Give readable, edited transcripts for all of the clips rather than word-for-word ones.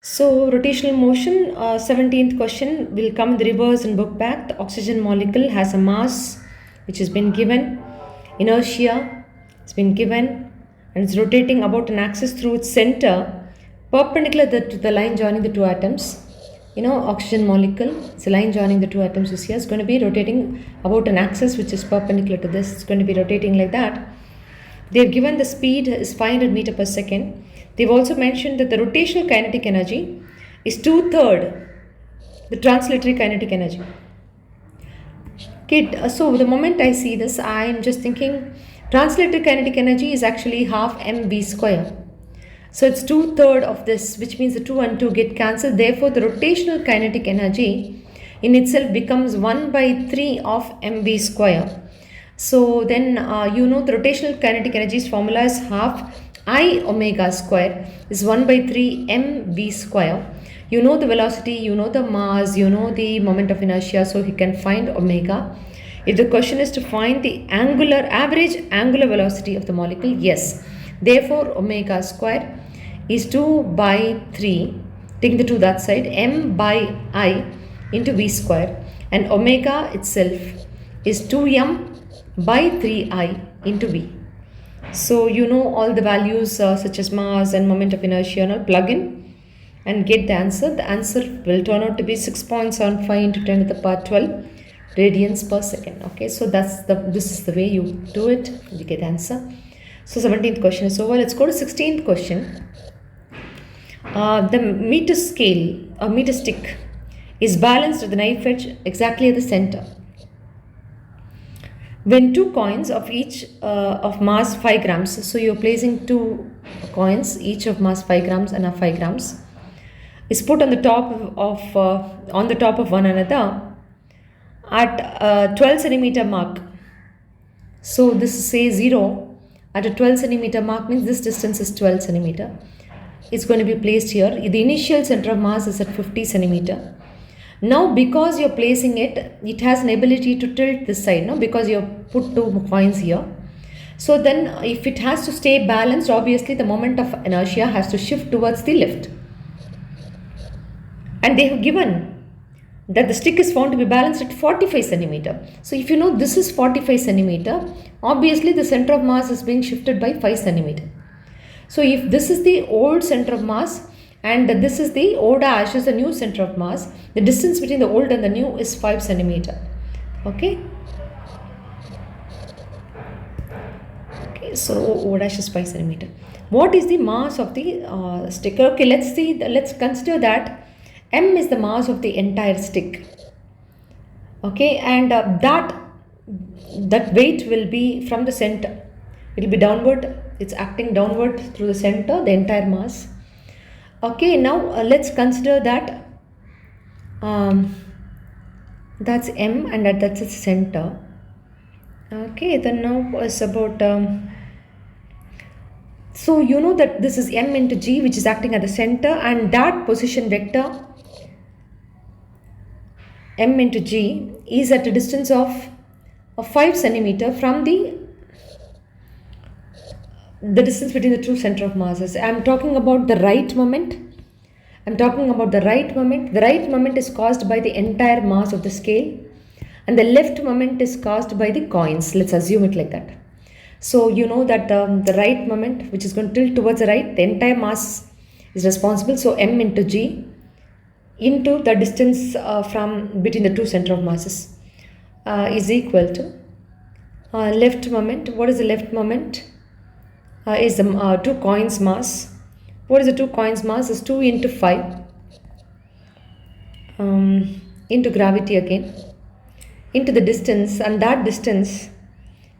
So, rotational motion, 17th question will come in the reverse and book back. The oxygen molecule has a mass which has been given, inertia has been given, and it's rotating about an axis through its center, perpendicular to the line joining the two atoms. Oxygen molecule, it's a line joining the two atoms. You see, it's going to be rotating about an axis which is perpendicular to this. It's going to be rotating like that. They've given the speed is 500 meter per second. They've also mentioned that the rotational kinetic energy is 2/3 the translatory kinetic energy. Okay, so the moment I see this, I'm just thinking translatory kinetic energy is actually half mv square. So it's 2/3 of this, which means the 2 and 2 get cancelled. Therefore, the rotational kinetic energy in itself becomes 1/3 of mv square. So then the rotational kinetic energy's formula is half I omega square is 1/3 mv square. You know the velocity, you know the mass, you know the moment of inertia, so you can find omega. If the question is to find the average angular velocity of the molecule, yes. Therefore, omega square is 2/3, taking the 2 that side, m by I into v square, and omega itself is 2m by 3I into v. So you know all the values such as mass and moment of inertia, and plug in and get the answer. The answer will turn out to be 6.75 into 10 to the power 12 radians per second. Okay, so this is the way you do it. You get the answer. So 17th question is over. Let's go to 16th question. The meter scale or meter stick is balanced at the knife edge exactly at the center. When two coins of each of mass 5 grams, so you're placing two coins, each of mass 5 grams and 5 grams, is put on the top of one another at 12 centimeter mark. So this says 0 at a 12 centimeter mark, means this distance is 12 centimeter. It's going to be placed here. The initial center of mass is at 50 centimeter. Now, because you're placing it, it has an ability to tilt this side, no? Because you put two coins here. So then if it has to stay balanced, obviously the moment of inertia has to shift towards the left. And they have given that the stick is found to be balanced at 45 centimeter. So if you know this is 45 centimeter, obviously the center of mass is being shifted by 5 centimeter. So if this is the old center of mass, and this is the O dash is the new center of mass, the distance between the old and the new is 5 centimeter. Okay. Okay, so O dash is 5 centimeter. What is the mass of the stick? Okay, let's consider that m is the mass of the entire stick. Okay, and that weight will be from the center. It will be downward. It's acting downward through the center, the entire mass. Okay, now let's consider that that's m and that's its center. Okay, then now it's about so you know that this is m into g, which is acting at the center, and that position vector m into g is at a distance of 5 centimeter from the distance between the two center of masses. I'm talking about the right moment. The right moment is caused by the entire mass of the scale, and the left moment is caused by the coins. Let's assume it like that. So you know that the right moment, which is going to tilt towards the right, the entire mass is responsible. So m into g into the distance from between the two center of masses is equal to left moment. What is the left moment? Is the 2 coins mass. What is the 2 coins mass? Is 2 into 5 into gravity again into the distance, and that distance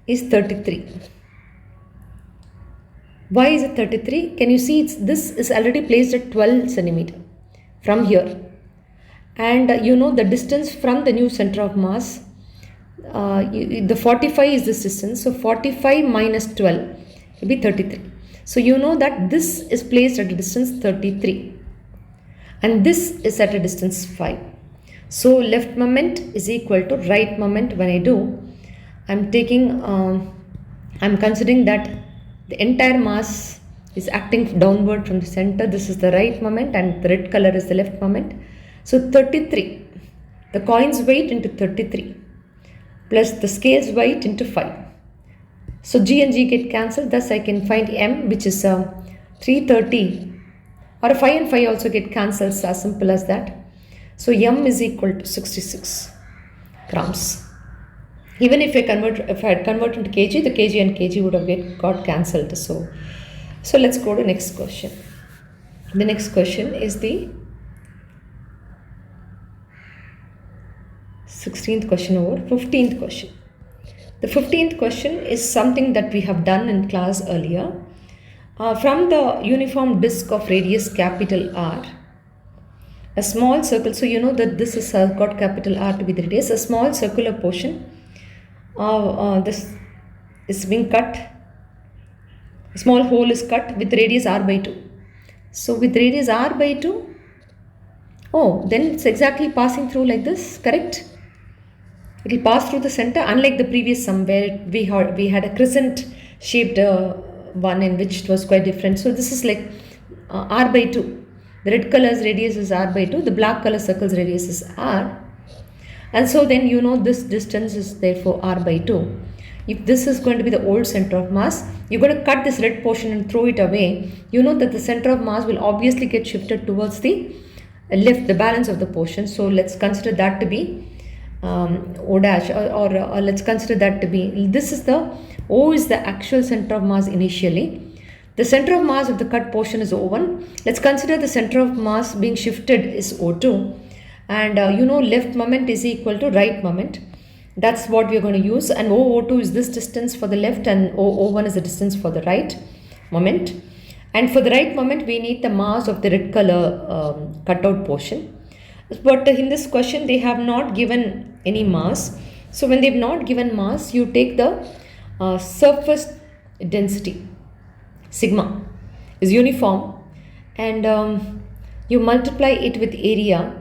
is 33. Why is it 33? Can you see this is already placed at 12 centimeter from here, and you know the distance from the new center of mass, the 45 is this distance, so 45 minus 12 will be 33. So you know that this is placed at a distance 33 and this is at a distance 5. So left moment is equal to right moment. When I do, I'm considering that the entire mass is acting downward from the center. This is the right moment and the red color is the left moment. So 33, the coin's weight into 33 plus the scale's weight into 5. So G and G get cancelled, thus I can find M, which is 330, or 5 and 5 also get cancelled, so as simple as that. So M is equal to 66 grams. Even if I had converted into kg, the kg and kg would have got cancelled. So let's go to next question. The next question is the 16th question over 15th question. The 15th question is something that we have done in class earlier. From the uniform disk of radius capital R, a small circle, so you know that this is got capital R to be the radius, a small circular portion this is being cut, a small hole is cut with radius R by 2. So with radius R by 2, then it's exactly passing through like this, correct? It will pass through the center, unlike the previous sum where we had a crescent shaped one in which it was quite different. So this is like R by 2. The red color's radius is R by 2, the black color circle's radius is R. And so then you know this distance is therefore R by 2. If this is going to be the old center of mass, you're going to cut this red portion and throw it away. You know that the center of mass will obviously get shifted towards the left, the balance of the portion. So let's consider that to be O dash, or let's consider that to be, this is the, O is the actual center of mass initially. The center of mass of the cut portion is O1. Let's consider the center of mass being shifted is O2. And you know left moment is equal to right moment. That's what we are going to use. And O2 is this distance for the left and O1 is the distance for the right moment. And for the right moment, we need the mass of the red color cutout portion. But in this question, they have not given any mass. So when they have not given mass, you take the surface density, sigma is uniform, and you multiply it with area.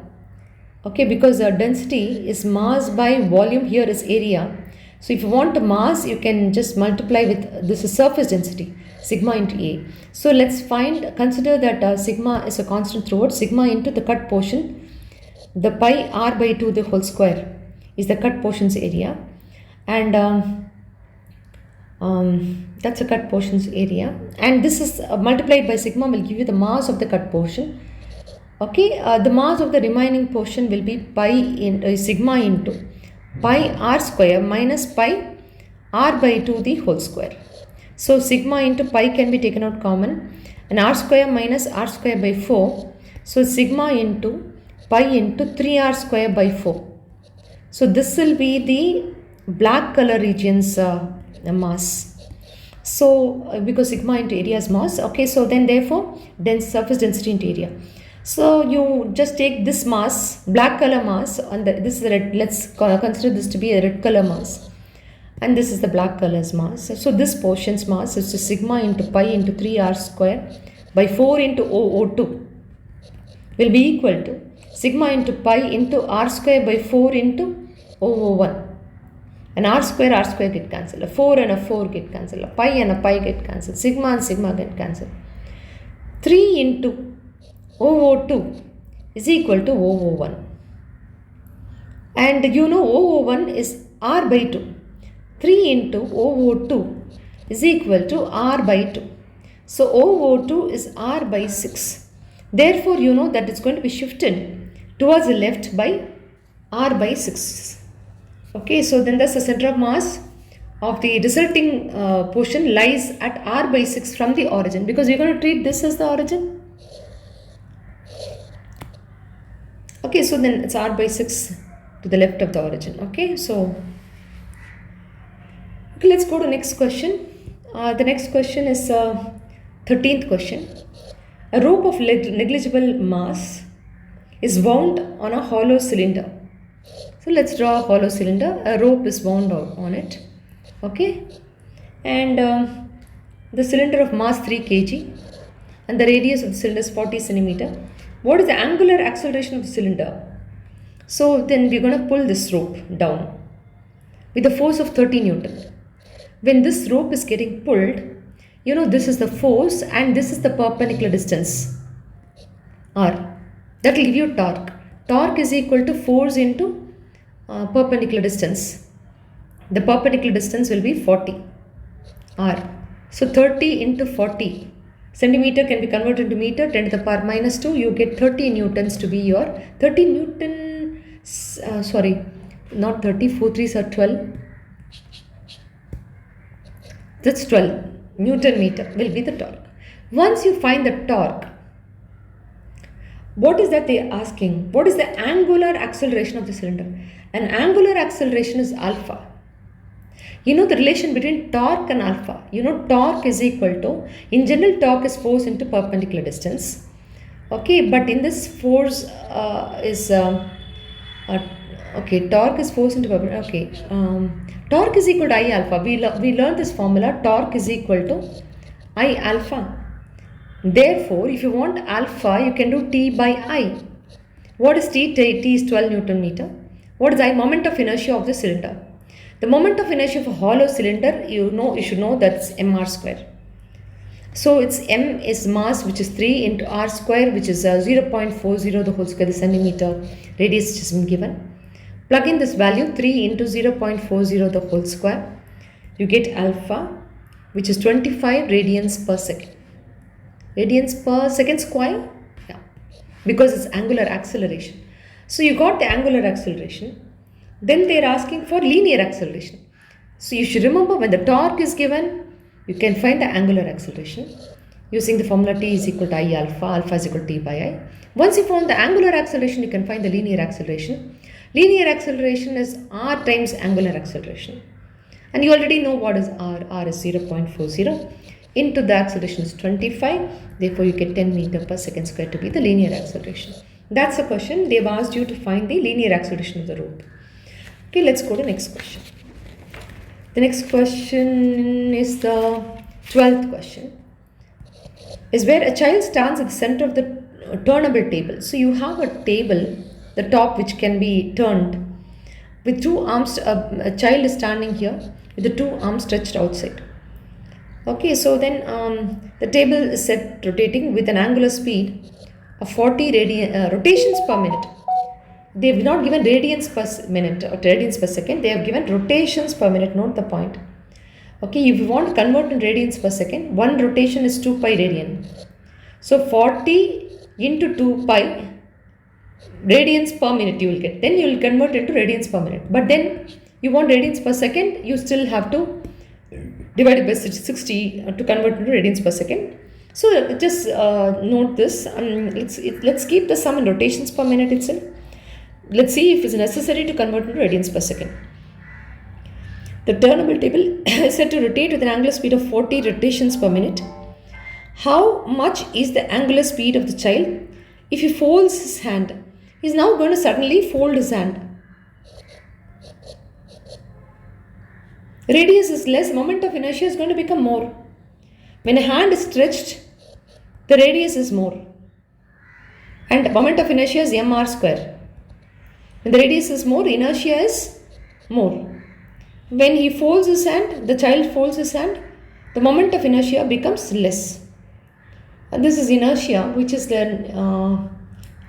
Okay, because the density is mass by volume, here is area. So if you want the mass, you can just multiply with, this is surface density, sigma into A. So let's consider that sigma is a constant throughout, sigma into the cut portion, the pi R by 2 the whole square is the cut portion's area, and that's a cut portion's area, and this is multiplied by sigma will give you the mass of the cut portion. Okay, the mass of the remaining portion will be pi in sigma into pi r square minus pi r by 2 the whole square. So sigma into pi can be taken out common, and r square minus r square by 4. So sigma into pi into 3r square by 4. So this will be the black color region's mass. So because sigma into area is mass, okay, so then therefore surface density into area. So you just take this mass, black color mass, and this is the red. Let's consider this to be a red color mass, and this is the black color's mass. So this portion's mass is sigma into pi into 3r square by 4 into O2 will be equal to sigma into pi into r square by 4 into O1. And r square get cancelled. A 4 and a 4 get cancelled. A pi and a pi get cancelled. Sigma and sigma get cancelled. 3 into O2 is equal to O1. And you know O1 is R by 2. 3 into O2 is equal to R by 2. So O2 is R by 6. Therefore, you know that it's going to be shifted towards the left by R by 6. Okay, so then that's the center of mass of the resulting portion lies at R by 6 from the origin, because you're going to treat this as the origin. Okay, so then it's R by 6 to the left of the origin. Okay, so let's go to next question. The next question is 13th question. A rope of negligible mass is wound on a hollow cylinder. So let's draw a hollow cylinder. A rope is wound on it. Okay, and the cylinder of mass 3 kg and the radius of the cylinder is 40 centimeter. What is the angular acceleration of the cylinder? So then we're going to pull this rope down with a force of 30 Newton. When this rope is getting pulled, You know, this is the force and this is the perpendicular distance, R. That will give you torque. Torque is equal to force into perpendicular distance. The perpendicular distance will be 40 R. So 30 into 40 centimeter can be converted into meter, 10 to the power minus 2. You get 30 newtons to be your 30 newton. Sorry, not 30. 4 3s are 12. That's 12 Newton meter will be the torque. Once you find the torque, what is that they are asking? What is the angular acceleration of the cylinder? An angular acceleration is alpha. You know the relation between torque and alpha. You know torque is equal to, in general torque is force into perpendicular distance. Okay, but in this force torque is force into perpendicular. Okay, torque is equal to I alpha. We learned this formula. Torque is equal to I alpha. Therefore, if you want alpha, you can do T by I. What is T? T is 12 Newton meter. What is I? Moment of inertia of the cylinder. The moment of inertia of a hollow cylinder, you should know that's mr square. So it's m is mass, which is 3 into r square, which is 0.40 the whole square, the centimeter radius has been given. Plug in this value 3 into 0.40 the whole square. You get alpha, which is 25 radians per second. Radians per second square? Yeah, because it's angular acceleration. So you got the angular acceleration. Then they are asking for linear acceleration. So you should remember, when the torque is given, you can find the angular acceleration using the formula T is equal to I alpha, alpha is equal to T by I. Once you found the angular acceleration, you can find the linear acceleration. Linear acceleration is r times angular acceleration. And you already know what is r. R is 0.40 into the acceleration is 25. Therefore, you get 10 meter per second square to be the linear acceleration. That's the question. They've asked you to find the linear acceleration of the rope. Okay, let's go to the next question. The next question is the 12th question. Is where a child stands at the center of the turnable table. So you have a table, the top which can be turned. With two arms, a child is standing here with the two arms stretched outside. Okay, so then the table is set rotating with an angular speed of 40 rotations per minute. They have not given radians per minute or radians per second. They have given rotations per minute. Note the point. Okay, if you want to convert in radians per second, one rotation is 2 pi radian. So 40 into 2 pi radians per minute you will get. Then you will convert into radians per minute. But then you want radians per second, you still have to divide it by 60 to convert into radians per second. So just note this. Let's keep the sum in rotations per minute itself. Let's see if it's necessary to convert into radians per second. The turnable table is said to rotate with an angular speed of 40 rotations per minute. How much is the angular speed of the child? If he folds his hand, he's now going to suddenly fold his hand. Radius is less, moment of inertia is going to become more. When a hand is stretched, the radius is more. And moment of inertia is mr square. When the radius is more, inertia is more. When he folds his hand, the child folds his hand, the moment of inertia becomes less. And this is inertia, which is then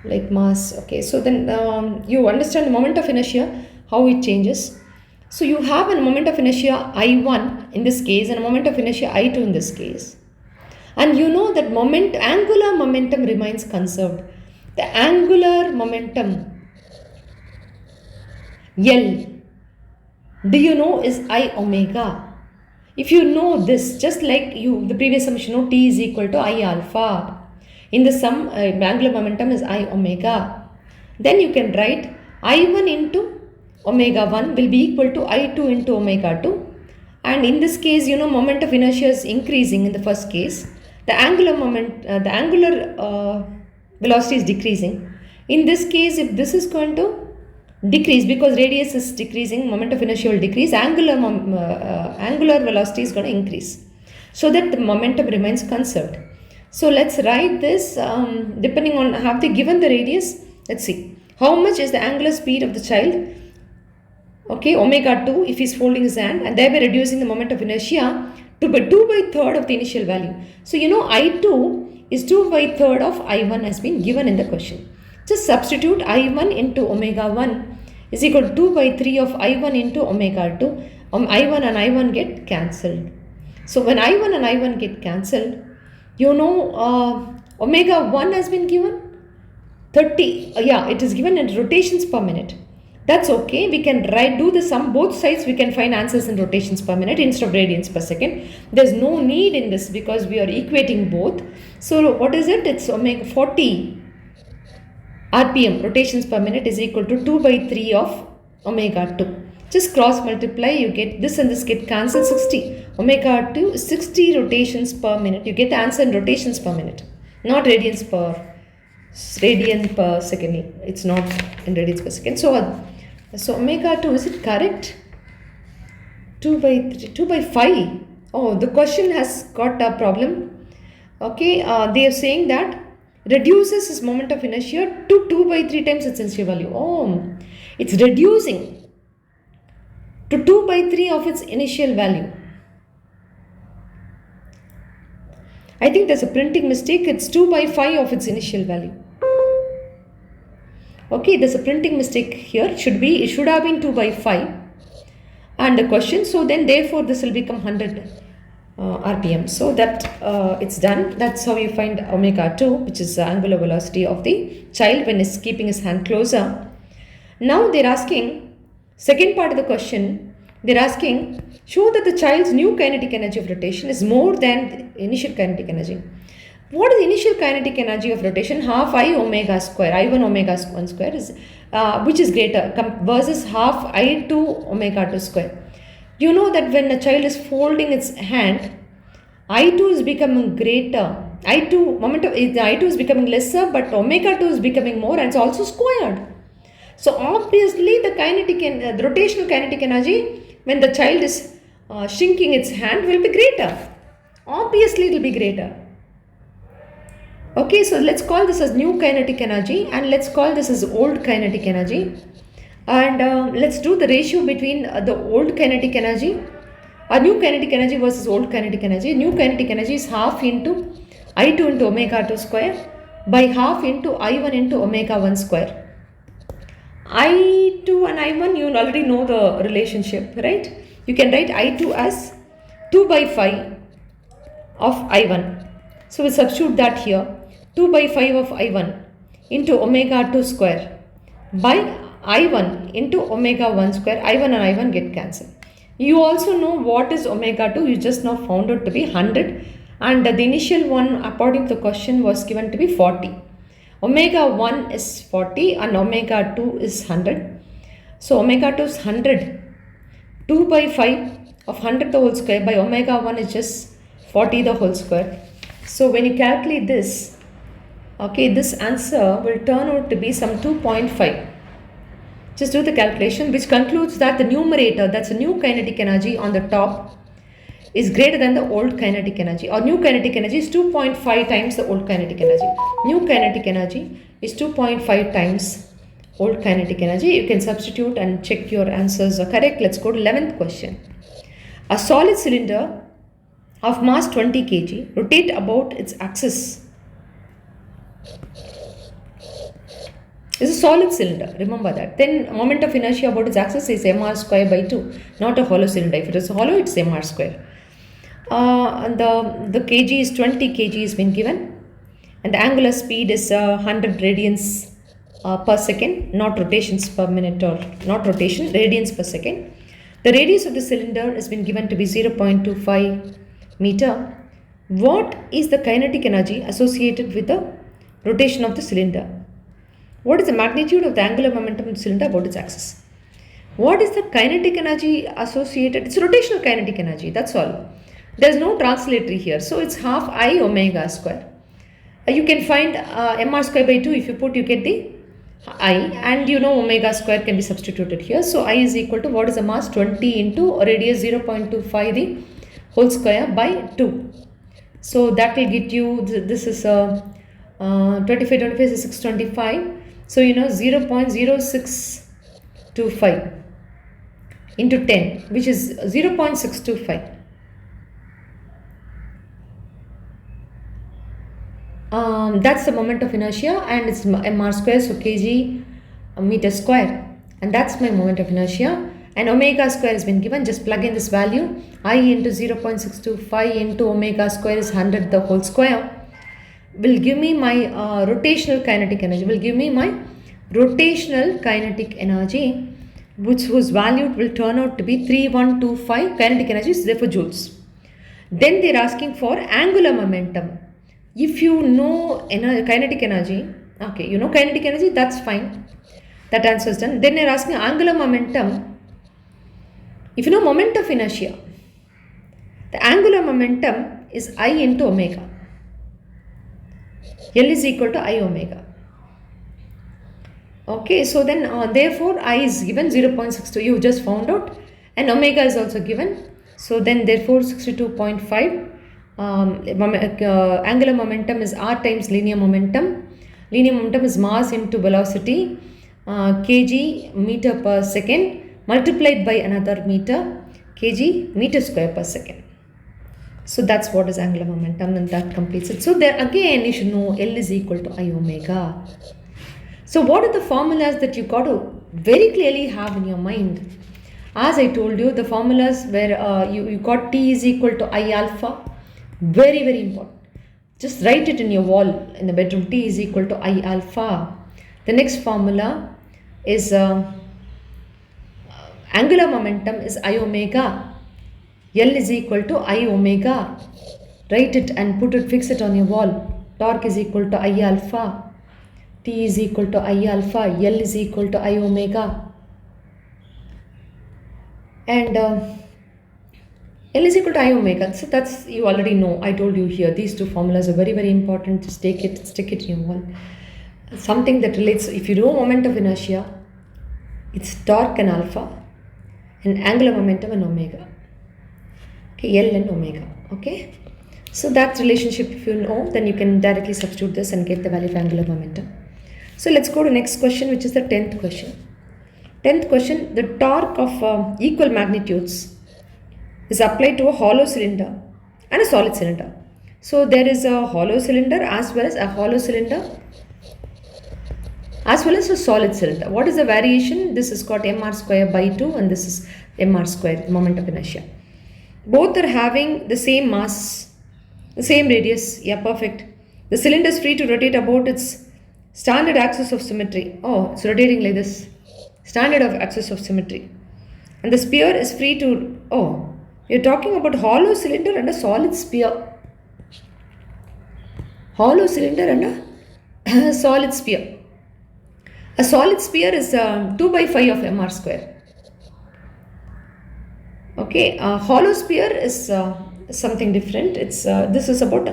like mass. Okay, so then you understand the moment of inertia, how it changes. So you have a moment of inertia I1 in this case and a moment of inertia I2 in this case. And you know that angular momentum remains conserved. The angular momentum L, do you know, is I omega. If you know this, just like the previous summation, T is equal to I alpha. In the sum, angular momentum is I omega. Then you can write I1 into omega 1 will be equal to I2 into omega 2. And in this case, moment of inertia is increasing in the first case. The angular velocity is decreasing. In this case, if this is going to decrease because radius is decreasing, moment of inertia will decrease, angular velocity is going to increase, so that the momentum remains conserved. So let's write this depending on have they given the radius. Let's see how much is the angular speed of the child. Okay, omega 2 if he's folding his hand, and thereby reducing the moment of inertia 2 by third of the initial value. So I2 is 2 by third of I1 has been given in the question. Just substitute I1 into omega 1 is equal to 2 by 3 of I1 into omega 2. I1 and I1 get cancelled. So when I1 and I1 get cancelled, omega 1 has been given 30. It is given in rotations per minute. That's okay. We can do the sum both sides. We can find answers in rotations per minute instead of radians per second. There's no need in this because we are equating both. So what is it? It's omega 40 RPM, rotations per minute, is equal to 2 by 3 of omega 2. Just cross multiply, you get this and this get cancelled. 60. Omega 2 is 60 rotations per minute. You get the answer in rotations per minute, not radian per second. It's not in radians per second. So omega 2, is it correct? 2 by 3, 2 by 5. Oh, the question has got a problem. Okay, they are saying that reduces its moment of inertia to 2 by 3 times its initial value. Oh, it's reducing to 2 by 3 of its initial value. I think there's a printing mistake. It's 2 by 5 of its initial value. Okay, there's a printing mistake here. It should have been 2 by 5 and the question. So then therefore this will become 100 RPM. So that it's done. That's how you find omega 2, which is the angular velocity of the child when he's keeping his hand closer. Now they're asking, second part of the question, they're asking, show that the child's new kinetic energy of rotation is more than the initial kinetic energy. What is the initial kinetic energy of rotation? Half I omega square, I1 omega 1 square is which is greater versus half I2 omega 2 square. You know that when a child is folding its hand, I2 is becoming greater. I2 is becoming lesser, but omega 2 is becoming more and it's also squared. So obviously the rotational kinetic energy when the child is shrinking its hand will be greater. Obviously it will be greater. Okay, so let's call this as new kinetic energy and let's call this as old kinetic energy. And let's do the ratio between the old kinetic energy, new kinetic energy versus old kinetic energy. New kinetic energy is half into I2 into omega 2 square by half into I1 into omega 1 square. I2 and I1, you already know the relationship, right? You can write I2 as 2 by 5 of I1. So we substitute that here. 2 by 5 of I1 into omega 2 square by I1 into omega 1 square. I1 and I1 get cancelled. You also know what is omega 2. You just now found out to be 100 and the initial one according to the question was given to be 40. Omega 1 is 40 and omega 2 is 100. So omega 2 is 100. 2 by 5 of 100 the whole square by omega 1 is just 40 the whole square. So when you calculate this, okay, this answer will turn out to be some 2.5. Just do the calculation, which concludes that the numerator, that's a new kinetic energy on the top, is greater than the old kinetic energy, or new kinetic energy is 2.5 times the old kinetic energy. New kinetic energy is 2.5 times old kinetic energy. You can substitute and check your answers are correct. Let's go to 11th question. A solid cylinder of mass 20 kg rotate about its axis. It's a solid cylinder, remember that. Then moment of inertia about its axis is mr square by 2, not a hollow cylinder. If it is hollow, it's mr square. And the kg is 20 kg has been given, and the angular speed is 100 radians per second, not rotations per minute or not rotation, radians per second. The radius of the cylinder has been given to be 0.25 meter. What is the kinetic energy associated with the rotation of the cylinder? What is the magnitude of the angular momentum of the cylinder about its axis? What is the kinetic energy associated? It's rotational kinetic energy, that's all. There's no translatory here. So it's half I omega square. You can find mr square by 2. If you put, you get the I, and you know omega square can be substituted here. So I is equal to, what is the mass? 20 into radius 0.25 the whole square by 2. So that will get you, this is 25 is 625. So 0.0625 into 10, which is 0.625. That's the moment of inertia, and it's mr square, so kg meter square, and that's my moment of inertia. And omega square has been given. Just plug in this value. I into 0.625 into omega square is 100 the whole square will give me my rotational kinetic energy. Will give me my rotational kinetic energy, whose value will turn out to be 3125 kinetic energy, is therefore joules. Then they are asking for angular momentum. If you know kinetic energy, okay, you know kinetic energy, that's fine. That answer is done. Then they are asking angular momentum. If you know moment of inertia, the angular momentum is I into omega. L is equal to I omega. Okay, so then therefore I is given 0.62. You just found out, and omega is also given. So then therefore 62.5. Angular momentum is r times linear momentum. Linear momentum is mass into velocity, kg meter per second multiplied by another meter, kg meter square per second. So that's what is angular momentum, and that completes it. So there again you should know L is equal to I omega. So what are the formulas that you got to very clearly have in your mind? As I told you, the formulas where you got T is equal to I alpha. Very, very important. Just write it in your wall in the bedroom. T is equal to I alpha. The next formula is angular momentum is I omega. L is equal to I omega. Write it and put it, fix it on your wall. Torque is equal to I alpha. T is equal to I alpha. L is equal to I omega. And L is equal to I omega. So that's, you already know. I told you here. These two formulas are very, very important. Just take it, stick it in your wall. Something that relates, if you know moment of inertia, it's torque and alpha, and angular momentum and omega. Okay, L and omega. Okay, so that relationship, if you know, then you can directly substitute this and get the value of angular momentum. So let's go to next question, which is the 10th question. 10th question, the torque of equal magnitudes is applied to a hollow cylinder and a solid cylinder. So there is a hollow cylinder as well as a hollow cylinder as well as a solid cylinder. What is the variation? This is called mr square by 2, and this is mr square, moment of inertia. Both are having the same mass, the same radius. Yeah, perfect. The cylinder is free to rotate about its standard axis of symmetry. Oh, it's rotating like this. Standard of axis of symmetry. And the sphere is free to, oh, you're talking about hollow cylinder and a solid sphere. Hollow cylinder and a solid sphere. A solid sphere is 2 by 5 of mr square. Okay, hollow sphere is something different. It's this is about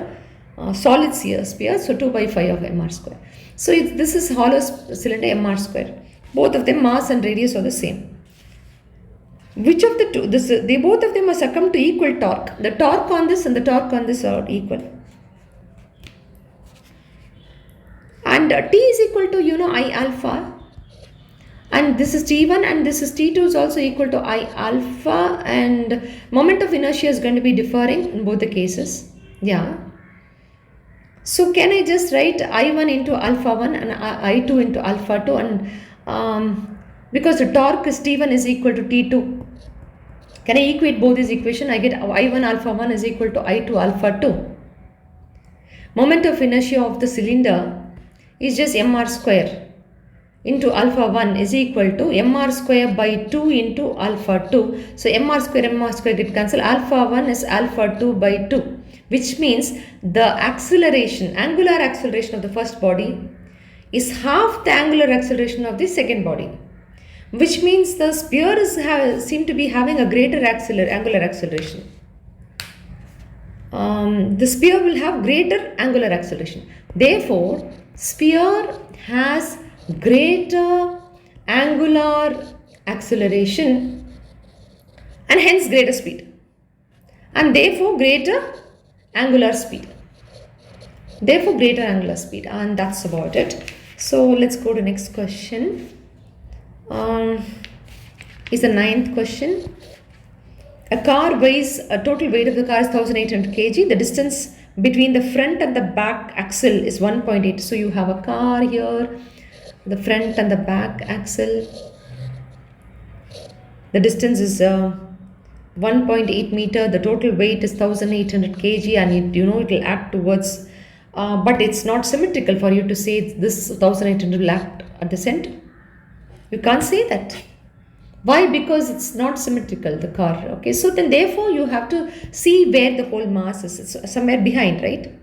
solid sphere, so 2 by 5 of mr square. So this is hollow cylinder mr square. Both of them mass and radius are the same. Which of the two? They both of them are succumb to equal torque. The torque on this and the torque on this are equal. And T is equal to, you know, I alpha. And this is T1 and this is T2 is also equal to I alpha, and moment of inertia is going to be differing in both the cases. Yeah. So can I just write I1 into alpha 1 and I2 into alpha 2, and because the torque is T1 is equal to T2. Can I equate both these equations? I get I1 alpha 1 is equal to I2 alpha 2. Moment of inertia of the cylinder is just mr square into alpha 1 is equal to mr square by 2 into alpha 2. So mr square get cancelled. Alpha 1 is alpha 2 by 2, which means the acceleration, angular acceleration of the first body is half the angular acceleration of the second body, which means the sphere seem to be having a greater angular acceleration. The sphere will have greater angular acceleration. Therefore, sphere has greater angular acceleration and hence greater speed, and therefore greater angular speed. And that's about it. So let's go to next question. Is the 9th question. A car weighs, a total weight of the car is 1800 kg. The distance between the front and the back axle is 1.8. So you have a car here, the front and the back axle. The distance is 1.8 meter. The total weight is 1800 kg, and it will act towards, but it's not symmetrical for you to say this 1800 will act at the center. You can't say that. Why? Because it's not symmetrical, the car. Okay, so then therefore you have to see where the whole mass is. It's somewhere behind, right?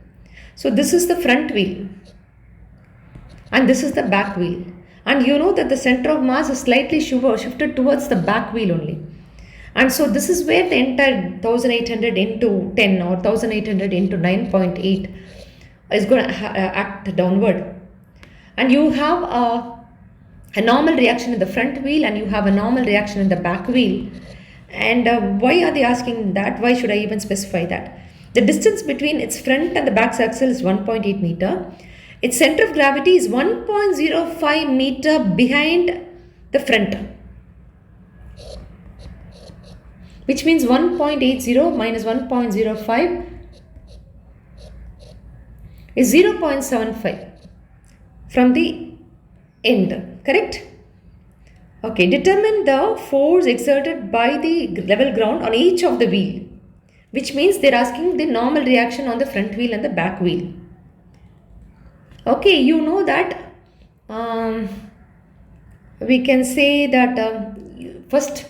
So this is the front wheel and this is the back wheel, and you know that the center of mass is slightly shifted towards the back wheel only. And so this is where the entire 1800 into 10 or 1800 into 9.8 is going to act downward. And you have a normal reaction in the front wheel and you have a normal reaction in the back wheel. And why are they asking that? Why should I even specify that? The distance between its front and the back axle is 1.8 meter. Its center of gravity is 1.05 meter behind the front, which means 1.80 minus 1.05 is 0.75 from the end, correct? Okay, determine the force exerted by the level ground on each of the wheel, which means they're asking the normal reaction on the front wheel and the back wheel. Okay, you know that we can say that first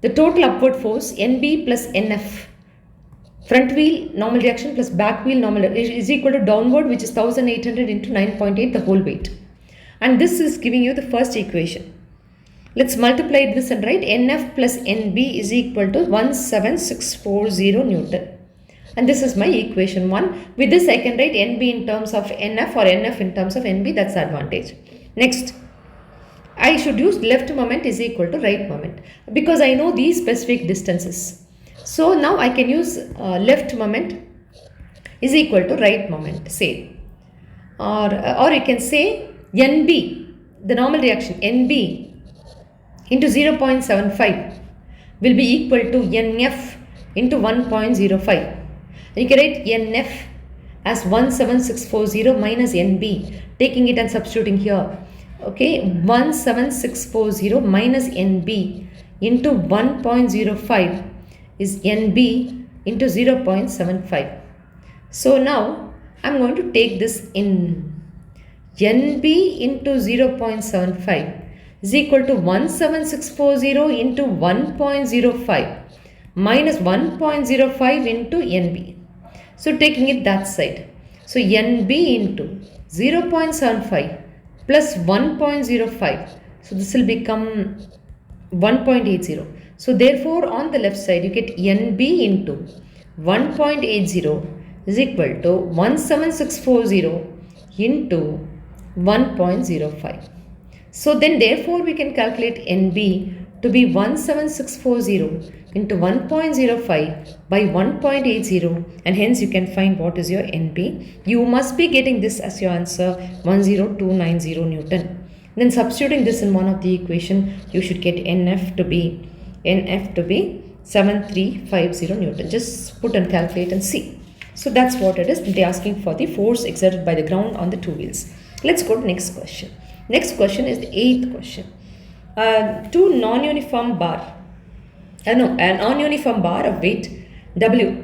the total upward force NB plus NF, front wheel normal reaction plus back wheel normal, is equal to downward, which is 1800 into 9.8, the whole weight. And this is giving you the first equation. Let's multiply this and write NF plus NB is equal to 17640 Newton. And this is my equation 1. With this I can write NB in terms of NF or NF in terms of NB. That's the advantage. Next, I should use left moment is equal to right moment because I know these specific distances. So now I can use left moment is equal to right moment, say. Or you can say NB, the normal reaction, NB into 0.75 will be equal to NF into 1.05. You can write NF as 17640 minus NB, taking it and substituting here. Okay, 17640 minus NB into 1.05 is NB into 0.75. So now I'm going to take this in. NB into 0.75 is equal to 17640 into 1.05 minus 1.05 into NB. So taking it that side. So NB into 0.75 plus 1.05. So this will become 1.80. So therefore on the left side you get NB into 1.80 is equal to 17640 into 1.05. So then therefore we can calculate NB to be 17640 into 1.05 by 1.80, and hence you can find what is your NB. You must be getting this as your answer, 10290 Newton. Then substituting this in one of the equation, you should get NF to be 7350 Newton. Just put and calculate and see. So that's what it is. They're asking for the force exerted by the ground on the two wheels. Let's go to next question. Next question is the 8th question. Two non-uniform bar. A non-uniform bar of weight W.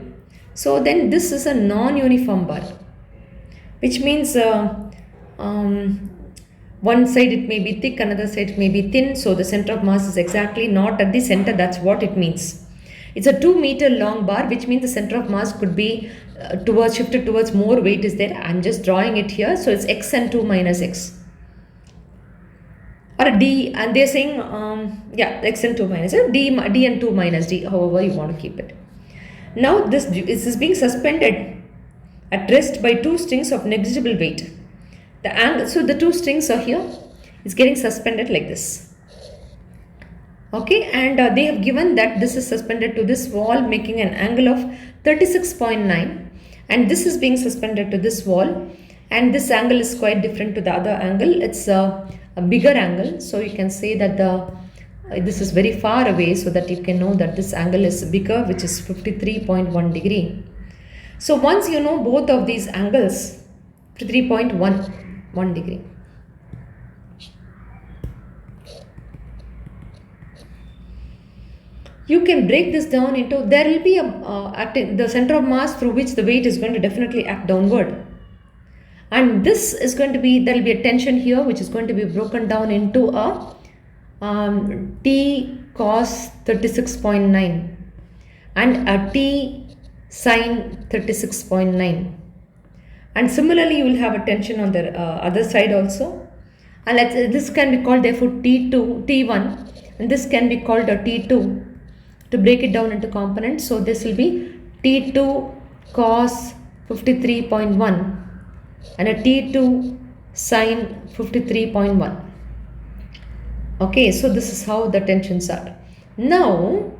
So then this is a non-uniform bar, which means one side it may be thick, another side it may be thin. So the center of mass is exactly not at the center. That's what it means. It's a 2 meter long bar, which means the center of mass could be shifted towards more weight is there. I'm just drawing it here. So it's x and 2 minus x. Or D, and they're saying, x and 2 minus D and 2 minus D, however you want to keep it. Now this is being suspended at rest by 2 strings of negligible weight. The angle, so the 2 strings are here, it's getting suspended like this. Okay, and they have given that this is suspended to this wall, making an angle of 36.9, and this is being suspended to this wall, and this angle is quite different to the other angle. It's a bigger angle, so you can say that this is very far away, so that you can know that this angle is bigger, which is 53.1 degree. So once you know both of these angles, 53.1 degree. You can break this down into, there will be the center of mass through which the weight is going to definitely act downward. And this is going to be, there will be a tension here which is going to be broken down into a T cos 36.9 and a T sin 36.9. And similarly you will have a tension on the other side also. And this can be called therefore T2, T1, and this can be called a T2 to break it down into components. So this will be T2 cos 53.1 and a T2 sin 53.1. Okay, so this is how the tensions are. Now,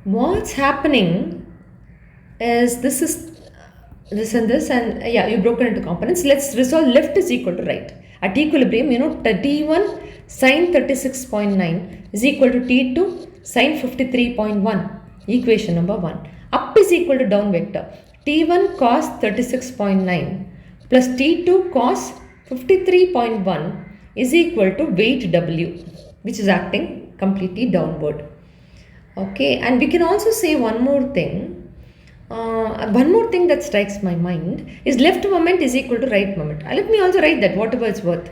what's happening is this is this and this, and yeah, you've broken into components. Let's resolve left is equal to right. At equilibrium, you know, T1 sin 36.9 is equal to T2 sin 53.1, equation number 1. Up is equal to down vector. T1 cos 36.9 plus T2 cos 53.1 is equal to weight W, which is acting completely downward. Okay, and we can also say one more thing. One more thing that strikes my mind is left moment is equal to right moment. Let me also write that, whatever it's worth.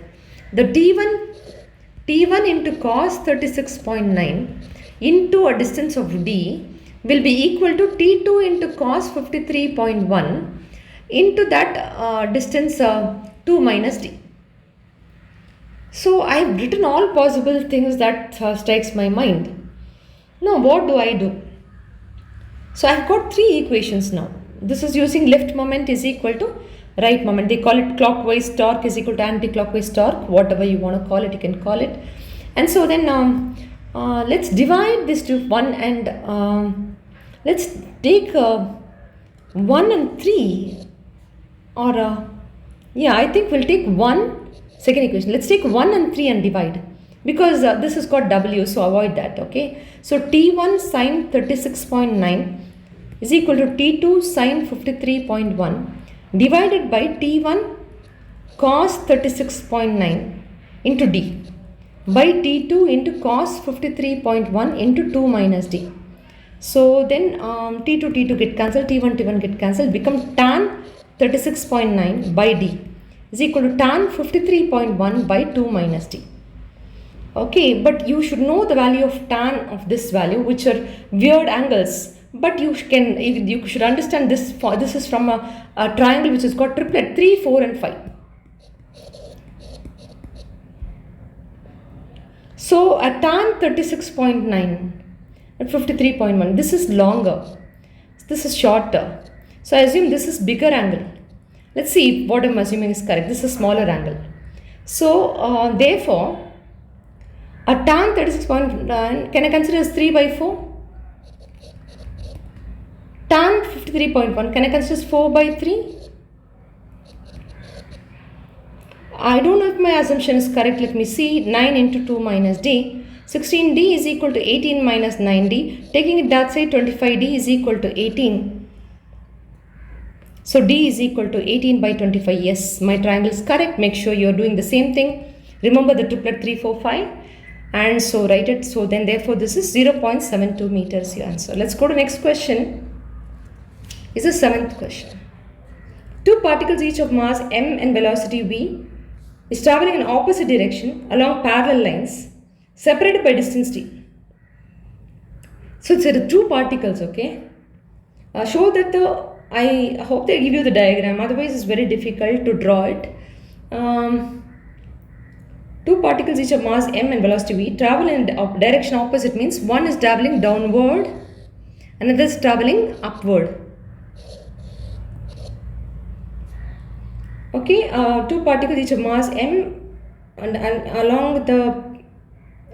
The T1 into cos 36.9 into a distance of D will be equal to T2 into cos 53.1 into that distance 2 minus D. So I have written all possible things that strikes my mind. Now what do I do? So I have got 3 equations now. This is using left moment is equal to right moment. They call it clockwise torque is equal to anti-clockwise torque. Whatever you want to call it, you can call it. And so then let's divide this to 1 and let's take 1 and 3, or yeah, I think we'll take second equation. Let's take 1 and 3 and divide, because this has got W, so avoid that. Okay, so T1 sin 36.9 is equal to T2 sin 53.1 divided by T1 cos 36.9 into D by T2 into cos 53.1 into 2 minus D. So then T2 get cancelled, T1 get cancelled, become tan 36.9 by D is equal to tan 53.1 by 2 minus D. Okay, but you should know the value of tan of this value, which are weird angles. But you should understand this. This is from a triangle which has got triplet 3, 4 and 5. So at tan 36.9 at 53.1, this is longer, this is shorter. So I assume this is bigger angle. Let's see if what I'm assuming is correct. This is smaller angle. So therefore, a tan 36.9 can I consider as 3 by 4? Tan 53.1 can I consider as 4 by 3? I don't know if my assumption is correct. Let me see. 9 into 2 minus D. 16D is equal to 18 minus 9D. Taking it that side, 25D is equal to 18. So D is equal to 18 by 25. Yes, my triangle is correct. Make sure you are doing the same thing. Remember the triplet 3, 4, 5. And so write it. So then therefore this is 0.72 meters your answer. Let's go to next question. Is the 7th question. 2 particles each of mass m and velocity v is traveling in opposite direction along parallel lines separated by distance d. So it's 2 particles, okay. Show that I hope they give you the diagram, otherwise it's very difficult to draw it. 2 particles each of mass m and velocity v travel in direction opposite, means one is traveling downward, another is traveling upward. Okay, 2 particles each of mass m and along with the,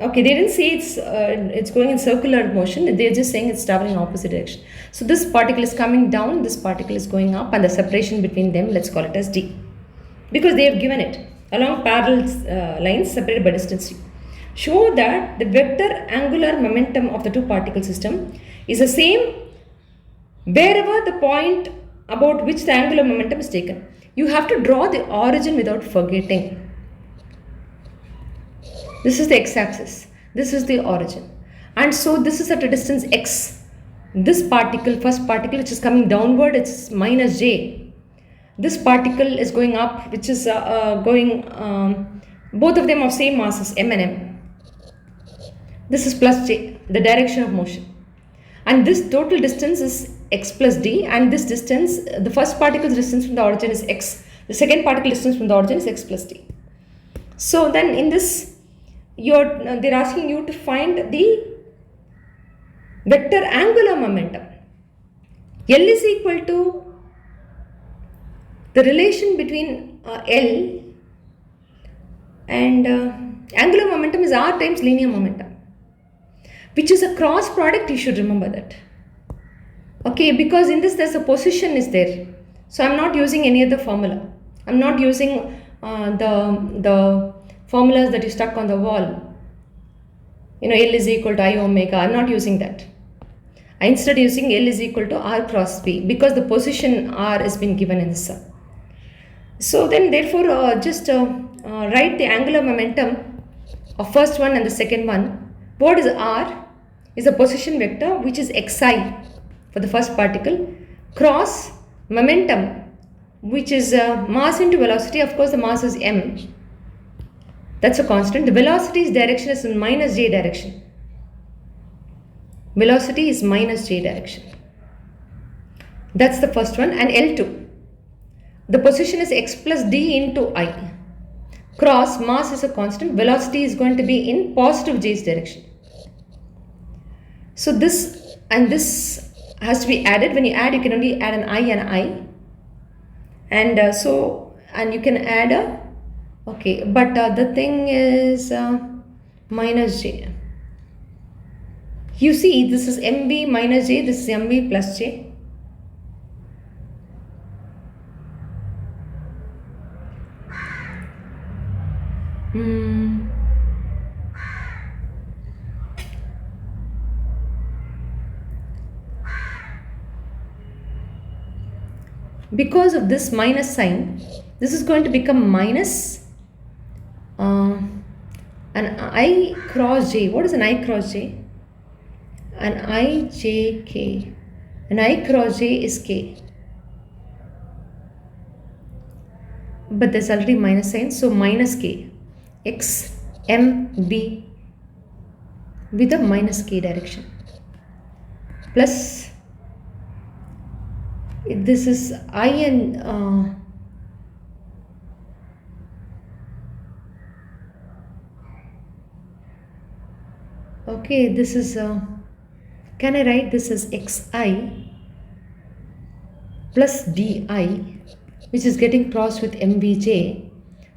okay, they didn't say it's going in circular motion, they're just saying it's traveling in opposite direction. So this particle is coming down, this particle is going up, and the separation between them, let's call it as d, because they have given it along parallel lines separated by distance d. Show that the vector angular momentum of the 2 particle system is the same wherever the point about which the angular momentum is taken. You have to draw the origin without forgetting. This is the x-axis. This is the origin. And so this is at a distance x. This particle, first particle which is coming downward, it's minus j. This particle is going up, which is both of them of same masses, m and m. This is plus j, the direction of motion. And this total distance is x plus d, and this distance, the first particle's distance from the origin is x. The second particle distance from the origin is x plus d. So then in this, they're asking you to find the vector angular momentum. L is equal to the relation between L and angular momentum is r times linear momentum, which is a cross product. You should remember that. Okay, because in this there's a position is there. So I'm not using any other formula. I'm not using the formulas that you stuck on the wall. L is equal to I omega. I'm not using that. I instead using L is equal to R cross P, because the position R has been given in the sum. So then therefore just write the angular momentum of first one and the second one. What is R? Is a position vector which is xi for the first particle cross momentum, which is mass into velocity. Of course the mass is m. That's a constant. The velocity's direction is in minus j direction. Velocity is minus j direction. That's the first one. And L2. The position is x plus d into I. Cross mass is a constant. Velocity is going to be in positive j's direction. So this and this has to be added. When you add, you can only add an I and an I. And and you can add a, okay, but the thing is minus j. You see, this is mv minus j, this is mv plus j. Because of this minus sign, this is going to become minus an I cross j. What is an I cross j? An I j k. An I cross j is k. But there's already minus sign, so minus k. X m b with a minus k direction. Plus this is I and okay, this is can I write this as xi plus di, which is getting crossed with mbj.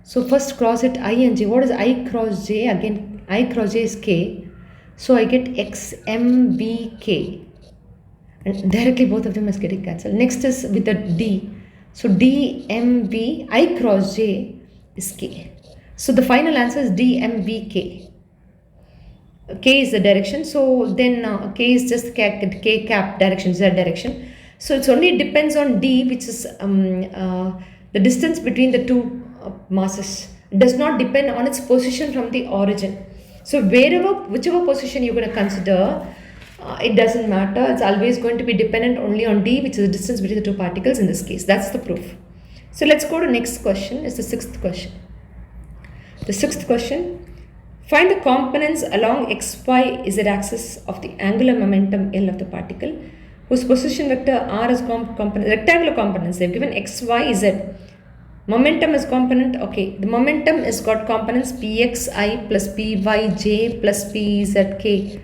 So first cross it I and j. What is I cross j? Again, I cross j is k. So I get xmbk. And directly both of them is getting cancelled. Next is with the d. So dmv, I cross j is k. So the final answer is dmvk. K is the direction. So then k is just k cap direction, z direction. So it's only depends on d, which is the distance between the two masses. It does not depend on its position from the origin. So whichever position you're going to consider, it doesn't matter. It's always going to be dependent only on d, which is the distance between the two particles in this case. That's the proof. So let's go to next question. It's the sixth question. The sixth question. Find the components along x, y, z axis of the angular momentum L of the particle, whose position vector r is rectangular components. They've given x, y, z. Momentum is component. Okay, the momentum has got components pxi plus pyj plus pzk.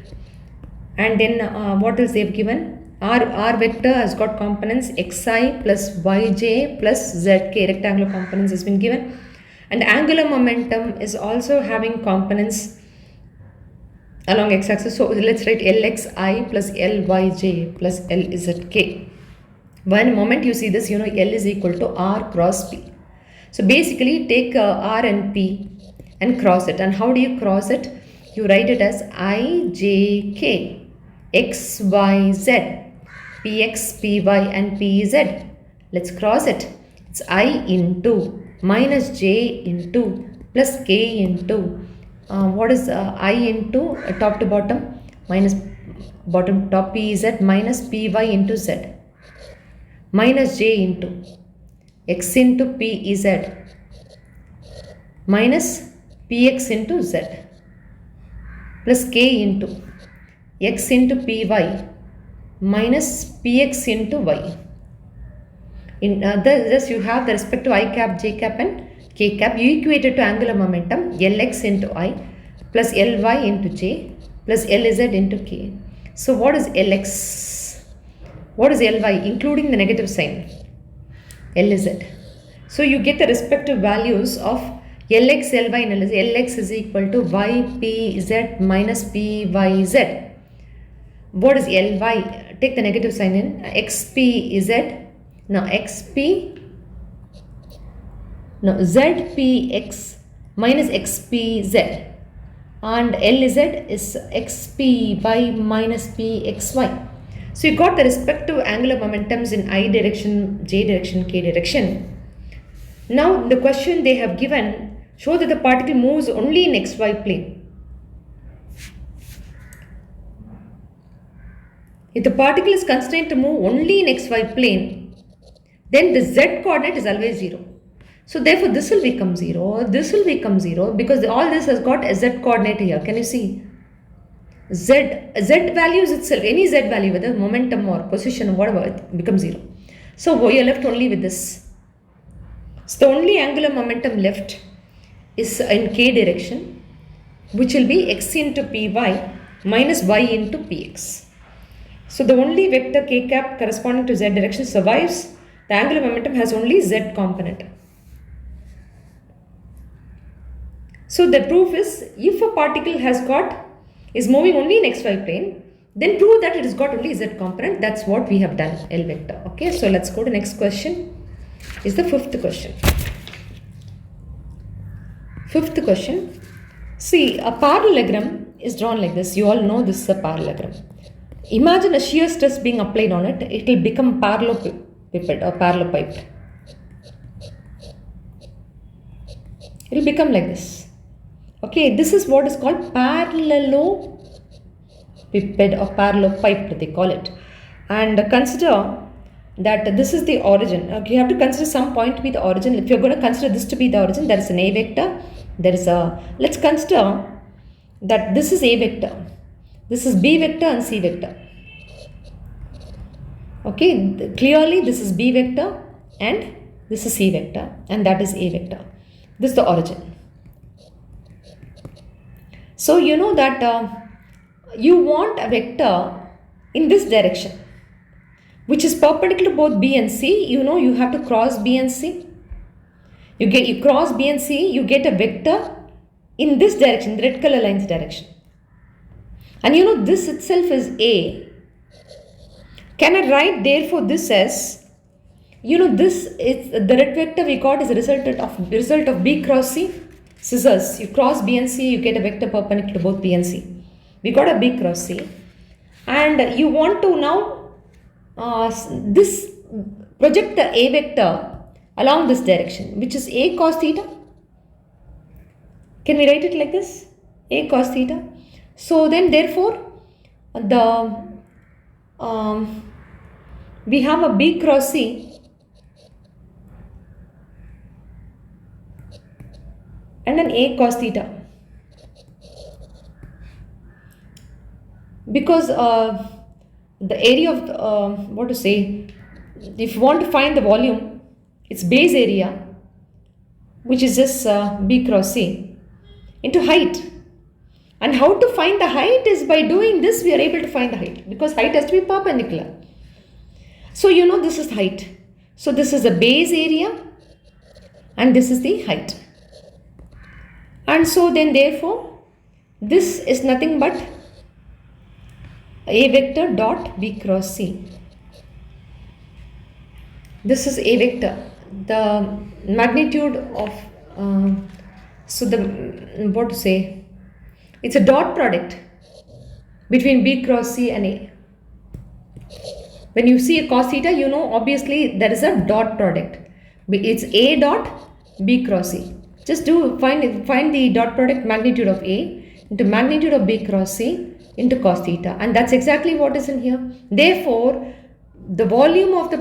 And then what else they've given? R vector has got components xi plus yj plus zk. Rectangular components has been given. And angular momentum is also having components along x-axis. So let's write lxi plus lyj plus lzk. One moment you see this, L is equal to r cross p. So basically take r and p and cross it. And how do you cross it? You write it as ijk, x, y, z, px, py and pz. Let's cross it. It's I into minus j into plus k into what is I into top to bottom minus bottom top pz minus py into z minus j into x into pz minus px into z plus k into x into py minus px into y. In thus you have the respective I cap, j cap and k cap. You equate it to angular momentum Lx into I plus Ly into j plus Lz into k. So what is Lx? What is Ly including the negative sign? Lz. So you get the respective values of Lx, Ly and Lz. Lx is equal to ypz minus pyz. What is Ly? Take the negative sign in. Xpz. Now zpx minus xpz. And Lz is xpy minus pxy. So you got the respective angular momentums in I direction, j direction, k direction. Now the question they have given, show that the particle moves only in xy plane. If the particle is constrained to move only in xy plane, then the z coordinate is always 0. So therefore this will become 0, this will become 0 because all this has got a z coordinate here. Can you see? Z values itself, any z value, whether momentum or position or whatever, it becomes 0. So you are left only with this. So the only angular momentum left is in k direction, which will be x into py minus y into px. So the only vector k cap corresponding to z direction survives. The angular momentum has only z component. So the proof is, if a particle is moving only in xy plane, then prove that it has got only z component. That's what we have done, L vector. Okay, so let's go to next question. Is the fifth question. Fifth question. See, a parallelogram is drawn like this. You all know this is a parallelogram. Imagine a shear stress being applied on it. It will become parallelepiped or parallelepiped. It will become like this. Okay, this is what is called parallelepiped or parallelepiped, they call it. And consider that this is the origin. Okay, you have to consider some point to be the origin. If you're going to consider this to be the origin, there is an A vector. There is a, let's consider that this is A vector. This is B vector and C vector. Okay, clearly this is B vector and this is C vector and that is A vector. This is the origin. So you know that you want a vector in this direction, which is perpendicular to both B and C. You know you have to cross B and C. You cross B and C, you get a vector in this direction, the red color line's direction. And you know this itself is A. Can I write therefore this as, you know, this is the red vector we got is a result of B cross C. Scissors, you cross B and C, you get a vector perpendicular to both B and C. We got a B cross C. And you want to now project the A vector along this direction, which is A cos theta. Can we write it like this? A cos theta. So then therefore we have a B cross C and an A cos theta. Because the area of what to say, if you want to find the volume, its base area, which is just B cross C, into height. And how to find the height is by doing this we are able to find the height, because height has to be perpendicular. So you know this is height. So this is the base area and this is the height. And so then therefore this is nothing but A vector dot B cross C. This is A vector. The magnitude of it's a dot product between B cross C and A. When you see a cos theta, you know obviously there is a dot product. It's A dot B cross C. Just find the dot product magnitude of A into magnitude of B cross C into cos theta, and that's exactly what is in here. Therefore, the volume of the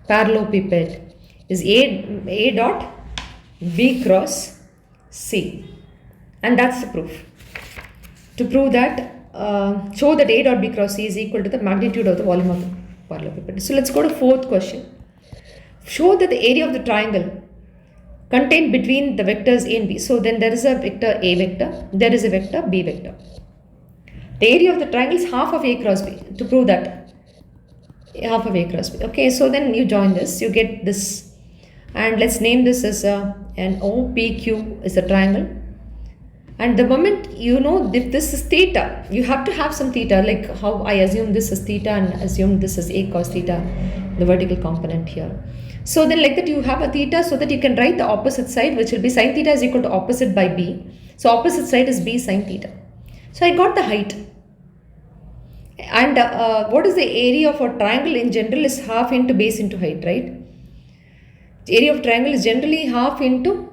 parallelepiped is A dot B cross C, and that's the proof. To prove that, show that A dot B cross C is equal to the magnitude of the volume of the parallelepiped. So let's go to fourth question. Show that the area of the triangle contained between the vectors A and B. So then there is a vector A vector, there is a vector B vector. The area of the triangle is half of A cross B. To prove that, half of A cross B. Okay, so then you join this, you get this, and let's name this as an OPQ is a triangle. And the moment you know if this is theta, you have to have some theta, like how I assume this is theta and assume this is A cos theta, the vertical component here. So then like that you have a theta, so that you can write the opposite side, which will be sin theta is equal to opposite by B. So opposite side is B sin theta. So I got the height. And what is the area of a triangle in general is half into base into height, right? The area of triangle is generally half into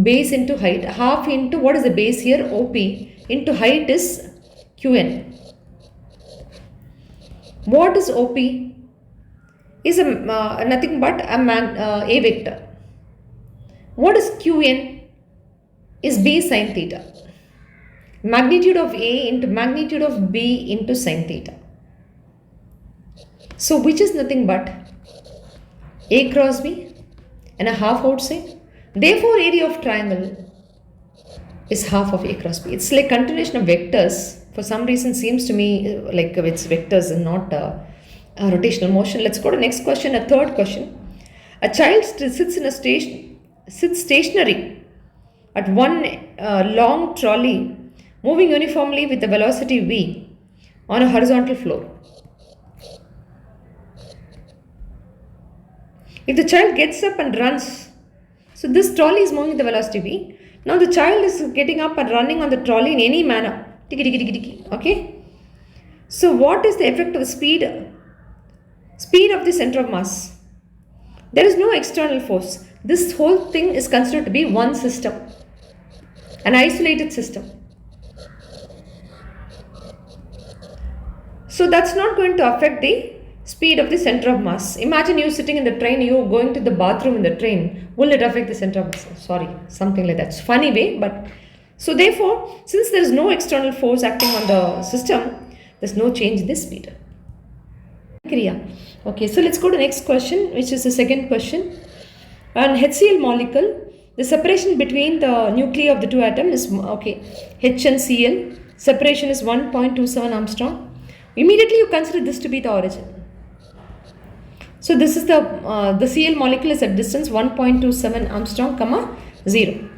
base into height. Half into, what is the base here? OP into height is QN. What is OP? Is nothing but a vector. What is QN? Is B sin theta. Magnitude of A into magnitude of B into sin theta. So which is nothing but A cross B and a half outside. Therefore area of triangle is half of A cross B. It's like continuation of vectors. For some reason seems to me like it's vectors and not rotational motion. Let's go to next question, a third question. A child sits stationary at one long trolley moving uniformly with the velocity v on a horizontal floor. If the child gets up and runs, so this trolley is moving with the velocity v. Now the child is getting up and running on the trolley in any manner. Tiki tiki tiki tiki. Okay. So what is the effect of the speed of the center of mass? There is no external force. This whole thing is considered to be one system, an isolated system. So that's not going to affect the speed of the center of mass. Imagine you sitting in the train, you going to the bathroom in the train. Will it affect the center of mass? Sorry, something like that. It's funny way, but so therefore, since there is no external force acting on the system, there's no change in the speed. Kriya. Okay, so let's go to the next question, which is the second question. An HCl molecule, the separation between the nuclei of the two atoms is, okay, H and Cl, separation is 1.27 Armstrong. Immediately you consider this to be the origin. So this is the Cl molecule is at distance 1.27 Armstrong, 0.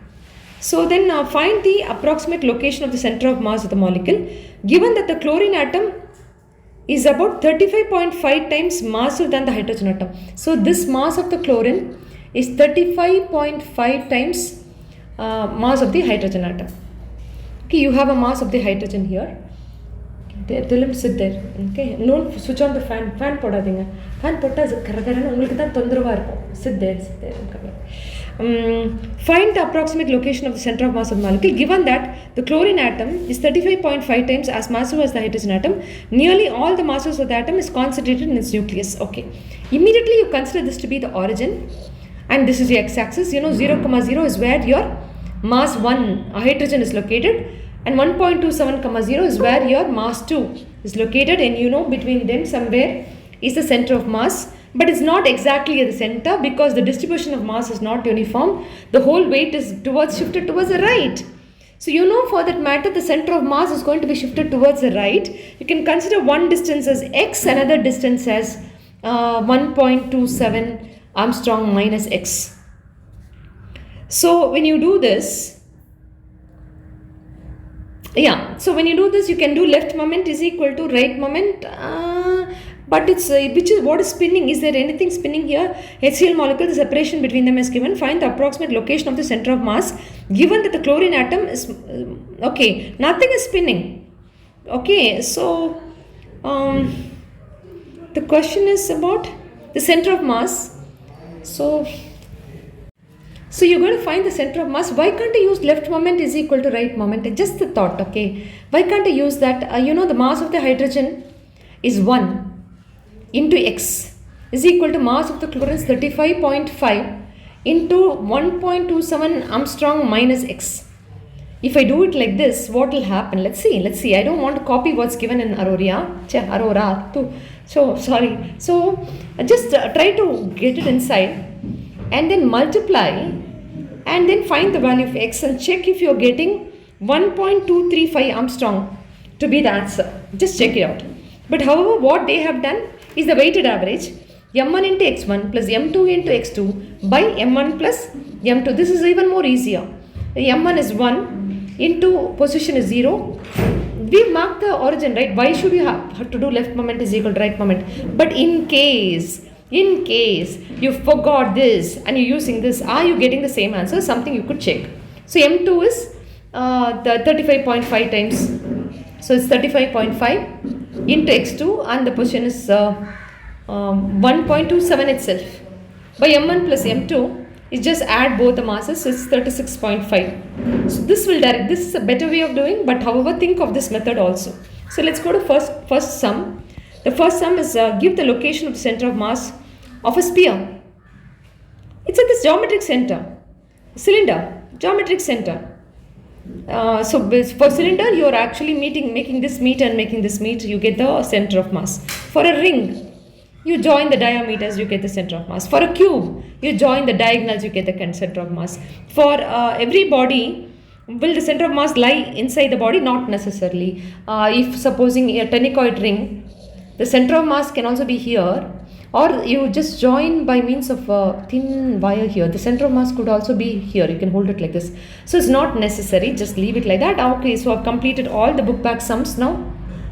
So then find the approximate location of the center of mass of the molecule, given that the chlorine atom is about 35.5 times massive than the hydrogen atom. So this mass of the chlorine is 35.5 times mass of the hydrogen atom. Okay, you have a mass of the hydrogen here. Tell him sit there. Okay, no, switch on the fan. Fan podadinga. Fan potta karakarana ungalku dhaan thondrava irukum. Sit there. Find the approximate location of the center of mass of the molecule, given that the chlorine atom is 35.5 times as massive as the hydrogen atom. Nearly all the masses of the atom is concentrated in its nucleus. Okay, immediately you consider this to be the origin, and this is the x-axis. You know 0, 0 is where your mass 1 hydrogen is located, and 1.27, 0 is where your mass 2 is located, and you know between them somewhere is the center of mass, but it's not exactly at the center because the distribution of mass is not uniform. The whole weight is shifted towards the right. So you know for that matter the center of mass is going to be shifted towards the right. You can consider one distance as x, another distance as 1.27 Armstrong minus x. So when you do this, so when you do this, you can do left moment is equal to right moment, but it's what is spinning? Is there anything spinning here? HCl molecule, the separation between them is given. Find the approximate location of the center of mass, given that the chlorine atom is okay. Nothing is spinning. Okay, so The question is about the center of mass. So you're going to find the center of mass. Why can't I use left moment is equal to right moment? Just the thought, okay? Why can't I use that? The mass of the hydrogen is 1 into X is equal to mass of the chlorine 35.5 into 1.27 Armstrong minus X. If I do it like this, what will happen? Let's see. I don't want to copy what's given in Aurora too. So sorry. So just try to get it inside and then multiply and then find the value of X and check if you're getting 1.235 Armstrong to be the answer. Just check it out. But however, what they have done is the weighted average m1 into x1 plus m2 into x2 by m1 plus m2. This is even more easier. M1 is 1 into position is 0. We mark the origin, right? Why should you have to do left moment is equal to right moment? But in case you forgot this and you're using this, are you getting the same answer? Something you could check. So M2 is the 35.5 times. So it's 35.5 into x2 and the position is 1.27 itself. By M1 plus M2 is just add both the masses, so it's 36.5. So this is a better way of doing, but however think of this method also. So let's go to first sum. The first sum is give the location of the center of mass of a sphere. It's at this geometric center. Cylinder, geometric center. So for cylinder, you are actually making this meet and making this meet, you get the center of mass. For a ring, you join the diameters, you get the center of mass. For a cube, you join the diagonals, you get the center of mass. For every body, will the center of mass lie inside the body? Not necessarily. If supposing a tenicoid ring, the center of mass can also be here, or you just join by means of a thin wire here. The center of mass could also be here. You can hold it like this. So it's not necessary. Just leave it like that. Okay, so I've completed all the book back sums now.